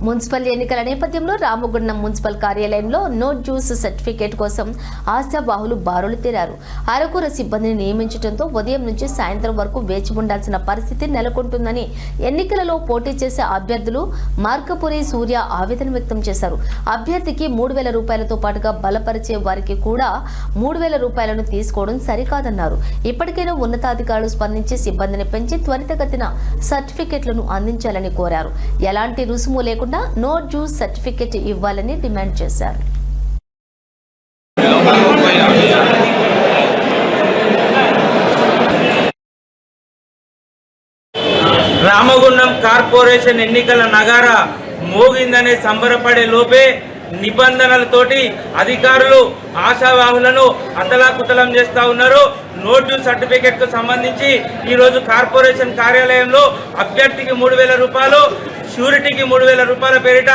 Municipal ఎన్నికల నేపథ్యంలో Ramagundam municipal కార్యాలయంలో నో జ్యూస్ సర్టిఫికేట్ కోసం ఆశాబాహులు బారులు తీరారు. అరకొర సిబ్బందిని నియమించడంతో ఉదయం నుంచి సాయంత్రం వరకు వేచి ఉండాల్సిన పరిస్థితి నెలకొంటుందని ఎన్నికలలో పోటీ చేసే అభ్యర్థులు మార్కపురి సూర్య ఆవేదన వ్యక్తం చేశారు. అభ్యర్థికి 3,000 రూపాయలతో పాటుగా బలపరిచే వారికి కూడా 3,000 రూపాయలను తీసుకోవడం సరికాదన్నారు. ఇప్పటికైనా ఉన్నతాధికారులు స్పందించి సిబ్బందిని పెంచి త్వరితగతిన సర్టిఫికెట్లను అందించాలని కోరారు. ఎలాంటి రుసుము లేకుండా నో జ్యూస్ సర్టిఫికెట్ ఇవ్వాలని డిమాండ్ చేశారు. రామగుండం కార్పొరేషన్ ఎన్నికల నగార మోగిందనే సంబరపడే లోపే నిబంధనలతోటి అధికారులు ఆశావాహులను అతలాకుతలం చేస్తూ ఉన్నారు. నోటు సర్టిఫికెట్ కు సంబంధించి ఈరోజు కార్పొరేషన్ కార్యాలయంలో అభ్యర్థికి 3,000 రూపాయలు, షూరిటీకి 3,000 రూపాయల పేరిట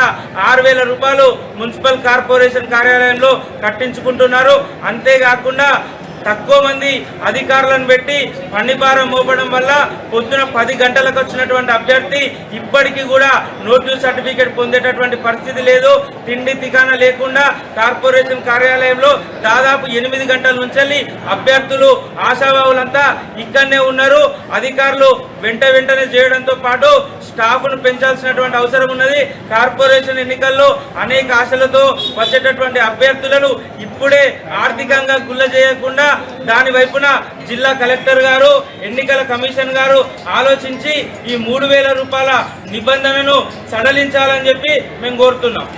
6,000 రూపాయలు మున్సిపల్ కార్పొరేషన్ కార్యాలయంలో కట్టించుకుంటున్నారు. అంతేకాకుండా తక్కువ మంది అధికారులను పెట్టి పన్నిపారం మోపడం వల్ల పొద్దున 10 గంటలకు వచ్చినటువంటి అభ్యర్థి ఇప్పటికీ కూడా నోటు సర్టిఫికేట్ పొందేటటువంటి పరిస్థితి లేదు. తిండి తికాన లేకుండా కార్పొరేషన్ కార్యాలయంలో దాదాపు 8 గంటల నుంచి అభ్యర్థులు ఆశావాహులంతా ఇక్కడనే ఉన్నారు. అధికారులు వెంటనే చేయడంతో పాటు స్టాఫ్ను పెంచాల్సినటువంటి అవసరం ఉన్నది. కార్పొరేషన్ ఎన్నికల్లో అనేక ఆశలతో వచ్చేటటువంటి అభ్యర్థులను ఇప్పుడే ఆర్థికంగా గుల్ల చేయకుండా దాని వైపున జిల్లా కలెక్టర్ గారు, ఎన్నికల కమిషన్ గారు ఆలోచించి ఈ 3,000 రూపాయల నిబంధనను సడలించాలని చెప్పి మేము కోరుతున్నాం.